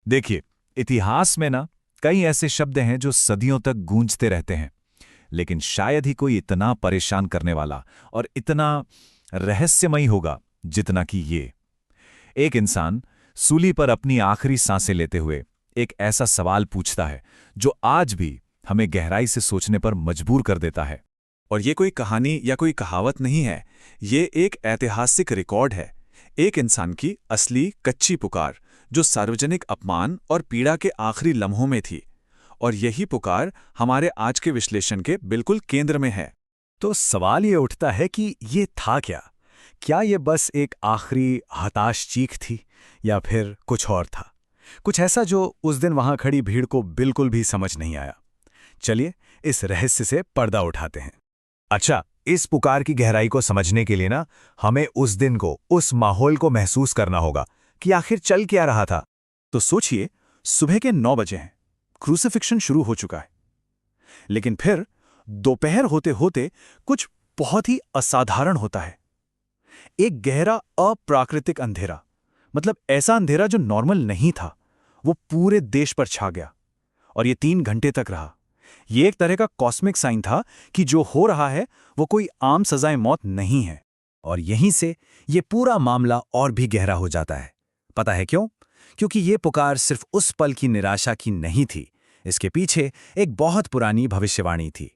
देखिए, इतिहास में ना कई ऐसे शब्द हैं जो सदियों तक गूंजते रहते हैं, लेकिन शायद ही कोई इतना परेशान करने वाला और इतना रहस्यमयी होगा जितना कि ये। एक इंसान सूली पर अपनी आखिरी सांसें लेते हुए एक ऐसा सवाल पूछता है जो आज भी हमें गहराई से सोचने पर मजबूर कर देता है। और ये कोई कहानी या कोई कहावत नहीं है, ये एक ऐतिहासिक रिकॉर्ड है। एक इंसान की असली कच्ची पुकार, जो सार्वजनिक अपमान और पीड़ा के आखिरी लम्हों में थी। और यही पुकार हमारे आज के विश्लेषण के बिल्कुल केंद्र में है। तो सवाल ये उठता है कि ये था क्या? क्या ये बस एक आखिरी हताश चीख थी या फिर कुछ और था? कुछ ऐसा जो उस दिन वहां खड़ी भीड़ को बिल्कुल भी समझ नहीं आया। चलिए इस रहस्य से पर्दा उठाते हैं। अच्छा, इस पुकार की गहराई को समझने के लिए ना हमें उस दिन को, उस माहौल को महसूस करना होगा कि आखिर चल क्या रहा था। तो सोचिए, सुबह के 9 बजे हैं, क्रूसिफिक्शन शुरू हो चुका है। लेकिन फिर दोपहर होते होते कुछ बहुत ही असाधारण होता है। एक गहरा अप्राकृतिक अंधेरा, मतलब ऐसा अंधेरा जो नॉर्मल नहीं था, वो पूरे देश पर छा गया। और ये 3 घंटे तक रहा। ये एक तरह का कॉस्मिक साइन था कि जो हो रहा है वो कोई आम सजाए मौत नहीं है। और यहीं से ये पूरा मामला और भी गहरा हो जाता है। पता है क्यों? क्योंकि ये पुकार सिर्फ उस पल की निराशा की नहीं थी। इसके पीछे एक बहुत पुरानी भविष्यवाणी थी।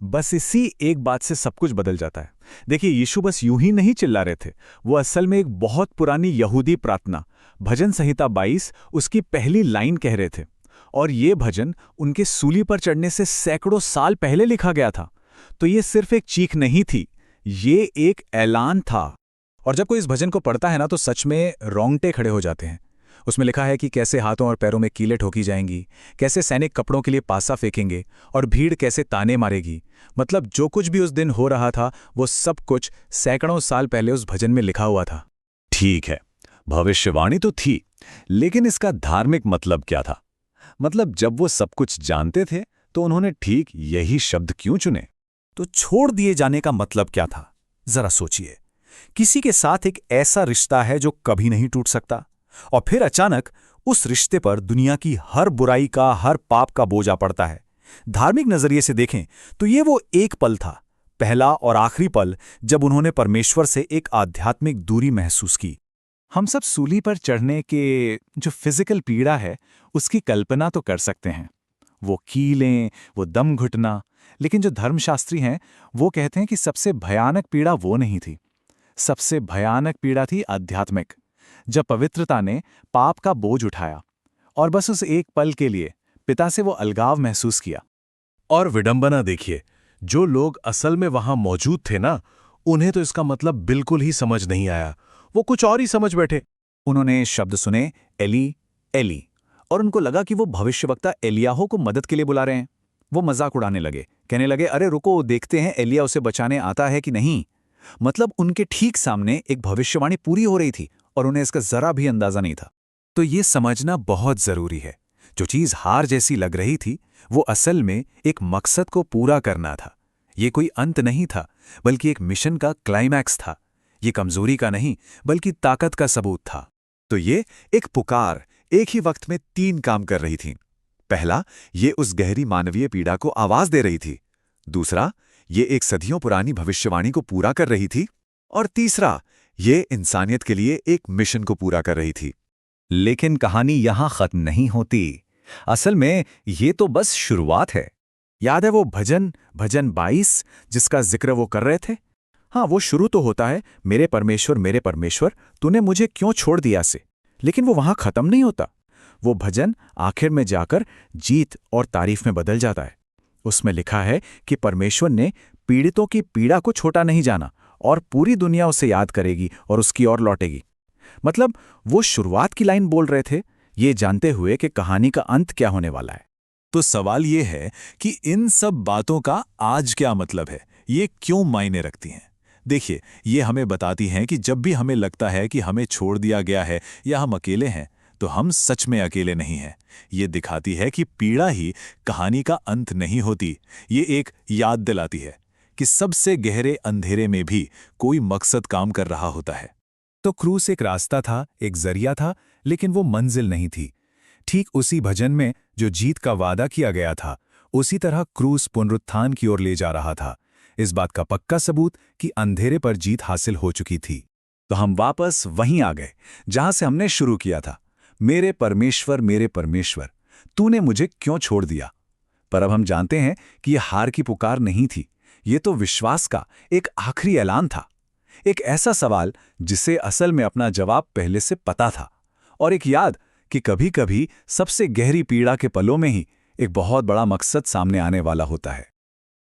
बस इसी एक बात से सब कुछ बदल जाता है। देखिए, यीशु बस यूं ही नहीं चिल्ला रहे थे। वो असल में एक बहुत पुरानी यहूदी प्रार्थना, भजन संहिता 22, उसकी पहली लाइन कह रहे थे। और ये भजन उनके सूली पर चढ़ने से सैकड़ों साल पहले लिखा गया था। तो ये सिर्फ एक चीख नहीं थी, ये एक ऐलान था। और जब कोई इस भजन को पढ़ता है ना, तो सच में रोंगटे खड़े हो जाते हैं। उसमें लिखा है कि कैसे हाथों और पैरों में कीलें ठोकी जाएंगी, कैसे सैनिक कपड़ों के लिए पासा फेंकेंगे और भीड़ कैसे ताने मारेगी। मतलब जो कुछ भी उस दिन हो रहा था, वो सब कुछ सैकड़ों साल पहले उस भजन में लिखा हुआ था। ठीक है, भविष्यवाणी तो थी, लेकिन इसका धार्मिक मतलब क्या था? मतलब जब वो सब कुछ जानते थे तो उन्होंने ठीक यही शब्द क्यों चुने? तो छोड़ दिए जाने का मतलब क्या था? जरा सोचिए। किसी के साथ एक ऐसा रिश्ता है जो कभी नहीं टूट सकता, और फिर अचानक उस रिश्ते पर दुनिया की हर बुराई का, हर पाप का बोझा पड़ता है। धार्मिक नजरिए से देखें तो ये वो एक पल था, पहला और आखिरी पल, जब उन्होंने परमेश्वर से एक आध्यात्मिक दूरी महसूस की। हम सब सूली पर चढ़ने के जो फिजिकल पीड़ा है, उसकी कल्पना तो कर सकते हैं। वो कीलें, वो दम घुटना। लेकिन जो धर्मशास्त्री हैं, वो कहते हैं कि सबसे भयानक पीड़ा वो नहीं थी। सबसे भयानक पीड़ा थी आध्यात्मिक, जब पवित्रता ने पाप का बोझ उठाया और बस उस एक पल के लिए पिता से वो अलगाव महसूस किया। और विडंबना देखिए, जो लोग असल में वहां मौजूद थे ना, उन्हें तो इसका मतलब बिल्कुल ही समझ नहीं आया। वो कुछ और ही समझ बैठे। उन्होंने शब्द सुने, एली एली, और उनको लगा कि वो भविष्यवक्ता एलियाहो को मदद के लिए बुला रहे हैं। वो मजाक उड़ाने लगे, कहने लगे, अरे रुको, देखते हैं एलिया उसे बचाने आता है कि नहीं। मतलब उनके ठीक सामने एक भविष्यवाणी पूरी हो रही थी और उन्हें इसका जरा भी अंदाजा नहीं था। तो ये समझना बहुत जरूरी है, जो चीज हार जैसी लग रही थी, वो असल में एक मकसद को पूरा करना था। ये कोई अंत नहीं था, बल्कि एक मिशन का क्लाइमैक्स था। ये कमजोरी का नहीं, बल्कि ताकत का सबूत था। तो ये एक पुकार एक ही वक्त में 3 काम कर रही थी। पहला, ये उस गहरी मानवीय पीड़ा को आवाज दे रही थी। दूसरा, ये एक सदियों पुरानी भविष्यवाणी को पूरा कर रही थी। और तीसरा, ये इंसानियत के लिए एक मिशन को पूरा कर रही थी। लेकिन कहानी यहां खत्म नहीं होती। असल में ये तो बस शुरुआत है। याद है वो भजन 22 जिसका जिक्र वो कर रहे थे? हाँ, वो शुरू तो होता है, मेरे परमेश्वर, तूने मुझे क्यों छोड़ दिया से। लेकिन वो वहां खत्म नहीं होता। वो भजन आखिर में जाकर जीत और तारीफ में बदल जाता है। उसमें लिखा है कि परमेश्वर ने पीड़ितों की पीड़ा को छोटा नहीं जाना और पूरी दुनिया उसे याद करेगी और उसकी ओर लौटेगी। मतलब वो शुरुआत की लाइन बोल रहे थे, ये जानते हुए कि कहानी का अंत क्या होने वाला है। तो सवाल ये है कि इन सब बातों का आज क्या मतलब है? ये क्यों मायने रखती हैं? देखिए, ये हमें बताती हैं कि जब भी हमें लगता है कि हमें छोड़ दिया गया है या हम अकेले हैं, तो हम सच में अकेले नहीं हैं। ये दिखाती है कि पीड़ा ही कहानी का अंत नहीं होती। ये एक याद दिलाती है कि सबसे गहरे अंधेरे में भी कोई मकसद काम कर रहा होता है। तो क्रूस एक रास्ता था, एक जरिया था, लेकिन वो मंजिल नहीं थी। ठीक उसी भजन में जो जीत का वादा किया गया था, उसी तरह क्रूस पुनरुत्थान की ओर ले जा रहा था। इस बात का पक्का सबूत कि अंधेरे पर जीत हासिल हो चुकी थी। तो हम वापस वहीं आ गए जहां से हमने शुरू किया था। मेरे परमेश्वर, तूने मुझे क्यों छोड़ दिया? पर अब हम जानते हैं कि यह हार की पुकार नहीं थी, ये तो विश्वास का एक आखिरी ऐलान था। एक ऐसा सवाल जिसे असल में अपना जवाब पहले से पता था, और एक याद कि कभी-कभी सबसे गहरी पीड़ा के पलों में ही एक बहुत बड़ा मकसद सामने आने वाला होता है।